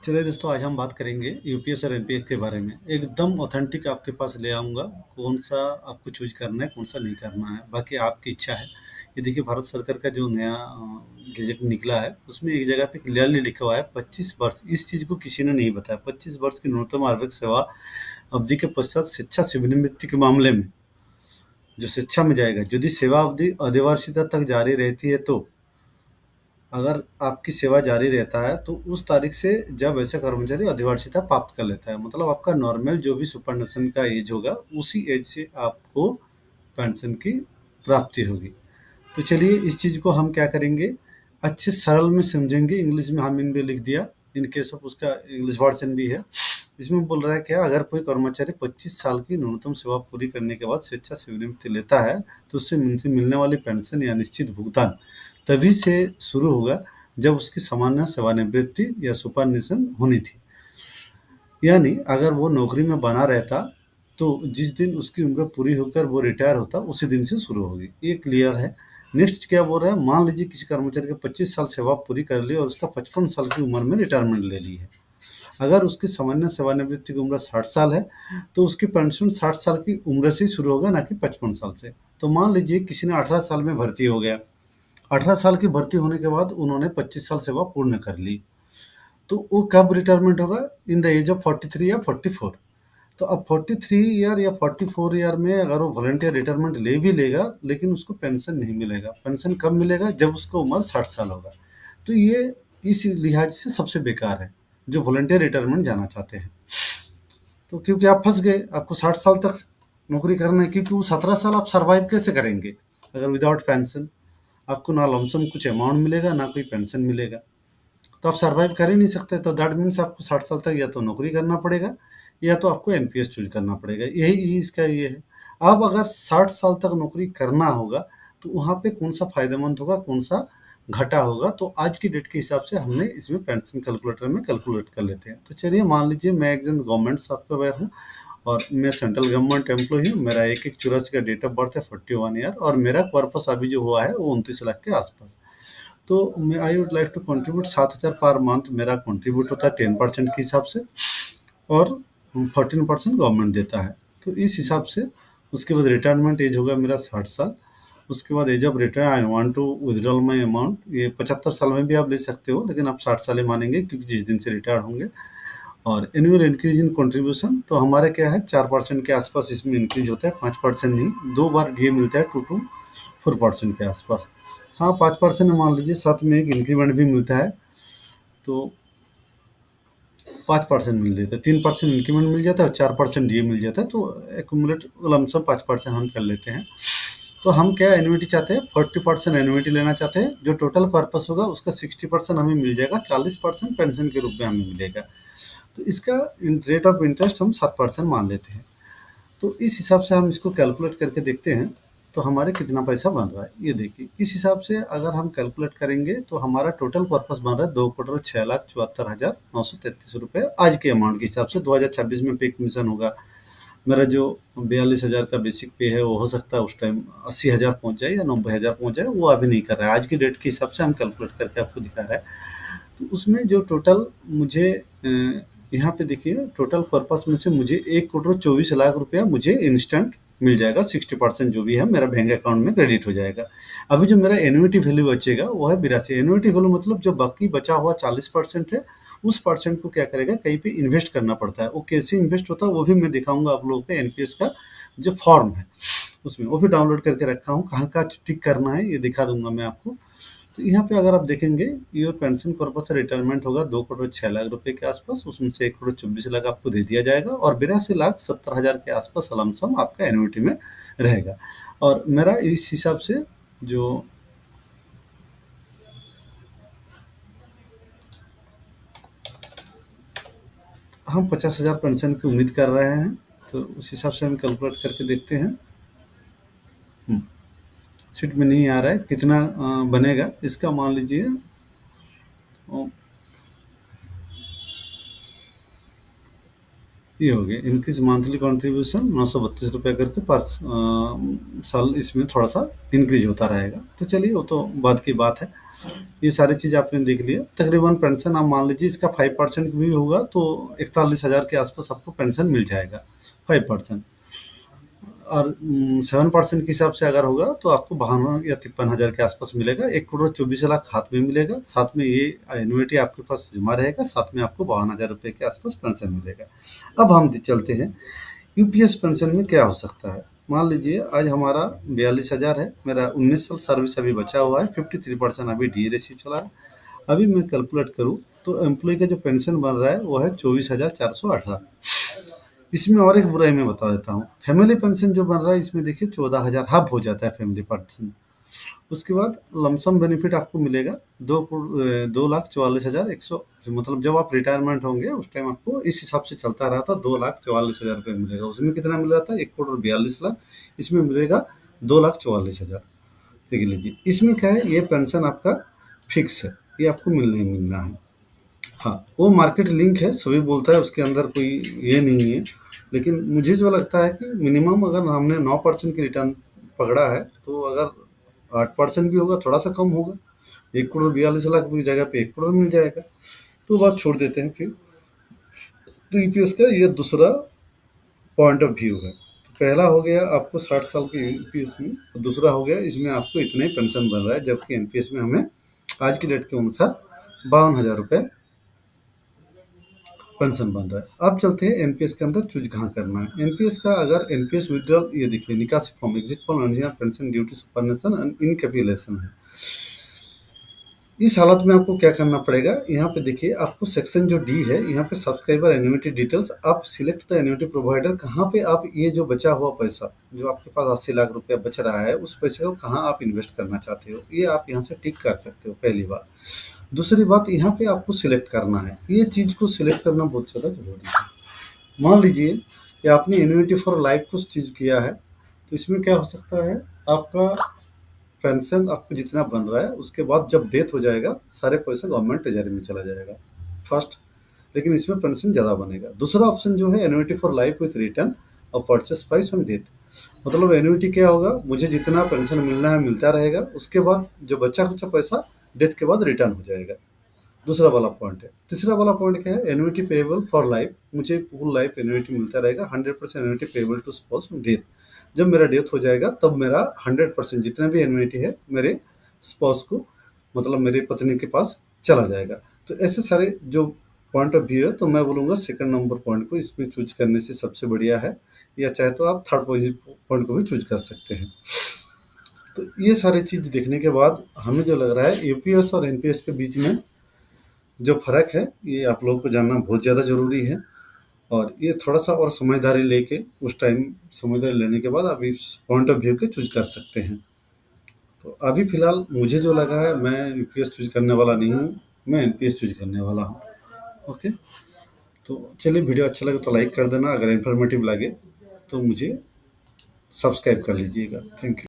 चलिए दोस्तों, आज हम बात करेंगे यूपीएस और एनपीएस के बारे में। एकदम ऑथेंटिक आपके पास ले आऊँगा, कौन-सा आपको चूज़ करना है, कौन-सा नहीं करना है, बाकी आपकी इच्छा है। ये देखिए, भारत सरकार का जो नया गज़ेट निकला है, उसमें एक जगह पे क्लियरली लिखा हुआ है 25 वर्ष। इस चीज़ को किसी ने नहीं बताया। 25 वर्ष की न्यूनतम आवश्यक सेवा अवधि के पश्चात शिक्षा सेवानिवृत्ति के मामले में जो शिक्षा में जाएगा, यदि सेवा अवधि अधिवर्षीयता तक जारी रहती है तो अगर आपकी सेवा जारी रहता है तो उस तारीख से जब ऐसा कर्मचारी अधिवर्षीयता प्राप्त कर लेता है, मतलब आपका नॉर्मल जो भी सुपरनेशन का एज होगा उसी एज से आपको पेंशन की प्राप्ति होगी। तो चलिए, इस चीज़ को हम क्या करेंगे, अच्छे सरल में समझेंगे। इंग्लिश में हम इनमें लिख दिया, इन केस ऑफ उसका इंग्लिश वर्जन भी है। इसमें बोल रहा है क्या, अगर कोई कर्मचारी 25 साल की न्यूनतम सेवा पूरी करने के बाद स्वेच्छा सेवानिवृत्ति लेता है तो उससे मिलने वाली पेंशन या निश्चित भुगतान तभी से शुरू होगा जब उसकी सामान्य सेवानिवृत्ति या सुपरनेशन होनी थी। यानी अगर वो नौकरी में बना रहता तो जिस दिन उसकी उम्र पूरी होकर वो रिटायर होता उसी दिन से शुरू होगी। ये क्लियर है। नेक्स्ट क्या बोल रहा है, मान लीजिए किसी कर्मचारी के 25 साल सेवा पूरी कर ली और उसका 55 साल की उम्र में रिटायरमेंट ले ली है। अगर उसकी सामान्य सेवानिवृत्ति की उम्र 60 साल है तो उसकी पेंशन 60 साल की उम्र से ही शुरू होगा, ना कि 55 साल से। तो मान लीजिए किसी ने 18 साल में भर्ती हो गया। 18 साल की भर्ती होने के बाद उन्होंने 25 साल सेवा पूर्ण कर ली, तो वो कब रिटायरमेंट होगा, इन द एज ऑफ 43 या 44। तो अब 43 ईयर या 44 ईयर में अगर वो वॉलंटियर रिटायरमेंट ले भी लेगा लेकिन उसको पेंशन नहीं मिलेगा। पेंशन कब मिलेगा, जब उसका उम्र 60 साल होगा। तो ये इस लिहाज से सबसे बेकार है जो वॉलंटियर रिटायरमेंट जाना चाहते हैं। तो क्योंकि आप फंस गए, आपको 60 साल तक नौकरी करना है, क्योंकि वो 17 साल आप सर्वाइव कैसे करेंगे अगर विदाउट पेंशन। आपको ना लमसम कुछ अमाउंट मिलेगा, ना कोई पेंशन मिलेगा, तो आप सर्वाइव कर ही नहीं सकते। तो दैट मीन्स आपको 60 साल तक या तो नौकरी करना पड़ेगा या तो आपको एनपीएस चूज करना पड़ेगा। यही इसका ये है। अब अगर 60 साल तक नौकरी करना होगा तो वहाँ पे कौन सा फायदेमंद होगा, कौन सा घटा होगा, तो आज की डेट के हिसाब से हमने इसमें पेंशन कैलकुलेटर में कैलकुलेट कर लेते हैं। तो चलिए, मान लीजिए मैं एक जन गवर्नमेंट सॉफ्टवेयर हूँ और मैं सेंट्रल गवर्नमेंट एम्प्लॉय हूँ। मेरा 11/84 का डेट ऑफ बर्थ है, 41 ईयर, और मेरा कॉर्पस अभी जो हुआ है वो 29 लाख के आसपास। तो मैं I would like to contribute 7,000 per month मेरा कंट्रीब्यूट होता है 10% के हिसाब से, और 14% गवर्नमेंट देता है। तो इस हिसाब से उसके बाद रिटायरमेंट एज होगा मेरा 60 साल। उसके बाद age of retire I want to withdrawal my amount. ये 75 साल में भी आप ले सकते हो, लेकिन आप 60 साल ही मानेंगे क्योंकि जिस दिन से रिटायर होंगे। और एनुअल इंक्रीज इन कंट्रीब्यूशन तो हमारे क्या है, 4% के आसपास इसमें इंक्रीज होता है, 5% नहीं। 2 बार डीए मिलता है, 2 to 4% के आसपास। हाँ, 5% मान लीजिए, साथ में एक इंक्रीमेंट भी मिलता है तो 5% मिल जाता है। 3% इंक्रीमेंट मिल जाता है और 4% डीए मिल जाता है। तो एक्यूमुलेट लमसम 5% हम कर लेते हैं। तो हम क्या एन्युइटी चाहते हैं, 40% एन्युइटी लेना चाहते हैं। जो टोटल कॉर्पस होगा उसका 60% हमें मिल जाएगा, 40% पेंशन के रूप में हमें मिलेगा। तो इसका रेट ऑफ इंटरेस्ट हम 7% मान लेते हैं। तो इस हिसाब से हम इसको कैलकुलेट करके देखते हैं तो हमारे कितना पैसा बन रहा है। ये देखिए, इस हिसाब से अगर हम कैलकुलेट करेंगे तो हमारा टोटल कॉर्पस बन रहा है 2,06,74,933 रुपये आज के अमाउंट के हिसाब से। 2026 में पे कमीशन होगा। मेरा जो 42,000 का बेसिक पे है वो हो सकता है उस टाइम 80,000 पहुँच जाए या 90,000 पहुँच जाए, वो अभी नहीं कर रहा है। आज की डेट के हिसाब से हम कैलकुलेट करके आपको दिखा रहा है। तो उसमें जो टोटल मुझे यहाँ पे देखिए, टोटल पर्पस में से मुझे 1,24,00,000 रुपया मुझे इंस्टेंट मिल जाएगा। 60% जो भी है मेरा बैंक अकाउंट में क्रेडिट हो जाएगा। अभी जो मेरा एन्युइटी वैल्यू बचेगा वो है 82। एन्युइटी वैल्यू मतलब जो बाकी बचा हुआ 40% है, उस परसेंट को क्या करेगा, कहीं पे इन्वेस्ट करना पड़ता है। वो कैसे इन्वेस्ट होता है वो भी मैं दिखाऊंगा आप लोगों को। एनपीएस का जो फॉर्म है उसमें वो भी डाउनलोड करके रखा हूँ, कहाँ कहाँ टिक करना है ये दिखा दूंगा मैं आपको। तो यहाँ पे अगर आप देखेंगे, योर पेंशन पर्पस से रिटायरमेंट होगा 2,06,00,000 रुपए के आसपास। उसमें से 1,24,00,000 आपको दे दिया जाएगा और 82,70,000 के आसपास लमसम आपका एन्युइटी में रहेगा। और मेरा इस हिसाब से जो हम 50,000 पेंशन की उम्मीद कर रहे हैं, तो उस हिसाब से हम कैलकुलेट करके देखते हैं। शीट में नहीं आ रहा है कितना बनेगा इसका, मान लीजिए ये हो गया। इनक्रीज मंथली कंट्रीब्यूशन 932 रुपये करके पर साल इसमें थोड़ा सा इंक्रीज होता रहेगा। तो चलिए, वो तो बाद की बात है। ये सारी चीज़ आपने देख लिया। तकरीबन पेंशन आप मान लीजिए इसका 5% भी होगा तो 41,000 के आसपास आपको पेंशन मिल जाएगा, 5%। और 7% के हिसाब से अगर होगा तो आपको 52 या 53,000 के आसपास मिलेगा। 1,24,00,000 हाथ में मिलेगा, साथ में ये एन्युइटी आपके पास जमा रहेगा, साथ में आपको 52,000 रुपये के आसपास पेंशन मिलेगा। अब हम चलते हैं यूपीएस पेंशन में क्या हो सकता है। मान लीजिए आज हमारा 42,000 है, मेरा 19 साल सर्विस अभी बचा हुआ है, 53% अभी डी रेशियो चला है। अभी मैं कैलकुलेट करूँ तो एम्प्लॉय का जो पेंशन बन रहा है वो है 24,418। इसमें और एक बुराई मैं बता देता हूँ, फैमिली पेंशन जो बन रहा है इसमें देखिए 14,000 हाफ हो जाता है फैमिली पेंशन। उसके बाद लमसम बेनिफिट आपको मिलेगा 2,44,100, मतलब जब आप रिटायरमेंट होंगे उस टाइम आपको इस हिसाब से चलता रहा था, 2,44,000 रुपये मिलेगा। उसमें कितना मिल रहा था, 1,42,00,000, इसमें मिलेगा 2,44,000। देख लीजिए इसमें क्या है, ये पेंशन आपका फिक्स है, ये आपको मिलना ही मिलना है। हाँ, वो मार्केट लिंक है, सभी बोलता है, उसके अंदर कोई ये नहीं है। लेकिन मुझे जो लगता है कि मिनिमम अगर हमने 9% की रिटर्न पकड़ा है, तो अगर 8% भी होगा, थोड़ा सा कम होगा, 1,42,00,000 की जगह पे 1 करोड़ मिल जाएगा। तो बात छोड़ देते हैं फिर। तो ईपीएस का ये दूसरा पॉइंट ऑफ व्यू है। तो पहला हो गया आपको 60 साल के ईपीएस में, और दूसरा हो गया इसमें आपको इतने ही पेंशन बन रहा है, जबकि एनपीएस में हमें आज की डेट के अनुसार 52,000 रुपये पेंशन बन रहा है। अब चलते हैं एनपीएस के अंदर चूज कहाँ करना है। एनपीएस का अगर एनपीएस विड्रॉल, ये देखिए निकासी form, exit form, pension due to superannuation and incapacitation है। इस हालत में आपको क्या करना पड़ेगा, यहाँ पे देखिए आपको सेक्शन जो डी है, यहाँ पे सब्सक्राइबर एन्युइटी डिटेल्स, आप सिलेक्ट द एन्युइटी प्रोवाइडर, कहाँ पे आप ये जो बचा हुआ पैसा, जो आपके पास 80 लाख रुपया बच रहा है, उस पैसे को कहाँ आप इन्वेस्ट करना चाहते हो, ये आप यहाँ से टिक कर सकते हो, पहली बात। दूसरी बात, यहाँ पे आपको सिलेक्ट करना है, ये चीज़ को सिलेक्ट करना बहुत ज़्यादा जरूरी है। मान लीजिए कि आपने एन्युइटी फॉर लाइफ को चीज़ किया है, तो इसमें क्या हो सकता है, आपका पेंशन आपको जितना बन रहा है उसके बाद जब डेथ हो जाएगा सारे पैसा गवर्नमेंट ट्रेजरी में चला जाएगा, फर्स्ट। लेकिन इसमें पेंशन ज़्यादा बनेगा। दूसरा ऑप्शन जो है annuity for life with return और परचेस प्राइस ऑन डेथ, मतलब एन्युइटी क्या होगा, मुझे जितना पेंशन मिलना है मिलता रहेगा, उसके बाद जो बच्चा कुचा पैसा डेथ के बाद रिटर्न हो जाएगा। दूसरा वाला पॉइंट है। तीसरा वाला पॉइंट क्या है, एन्युइटी पेएबल फॉर लाइफ, मुझे पूरी लाइफ एन्युइटी मिलता रहेगा, 100% annuity payable to spouse on death. जब मेरा डेथ हो जाएगा तब मेरा 100% जितना भी एन्युइटी है मेरे स्पाउस को, मतलब मेरी पत्नी के पास चला जाएगा। तो ऐसे सारे जो पॉइंट ऑफ व्यू है, तो मैं बोलूँगा सेकंड नंबर पॉइंट को इसमें चूज करने से सबसे बढ़िया है, या चाहे तो आप थर्ड पॉइंट को भी चूज कर सकते हैं। तो ये सारी चीज़ देखने के बाद हमें जो लग रहा है, यूपीएस और एनपीएस के बीच में जो फ़र्क है ये आप लोगों को जानना बहुत ज़्यादा ज़रूरी है। और ये थोड़ा-सा और समझदारी लेके, उस टाइम समझदारी लेने के बाद आप इस पॉइंट ऑफ व्यू के चूज़ कर सकते हैं। तो अभी फ़िलहाल मुझे जो लगा है, मैं यूपीएस चूज़ करने वाला नहीं हूँ, मैं एनपीएस चूज़ करने वाला हूँ। ओके, तो चलिए वीडियो अच्छा लगे तो लाइक कर देना, अगर इन्फॉर्मेटिव लगे तो मुझे सब्सक्राइब कर लीजिएगा। Thank you.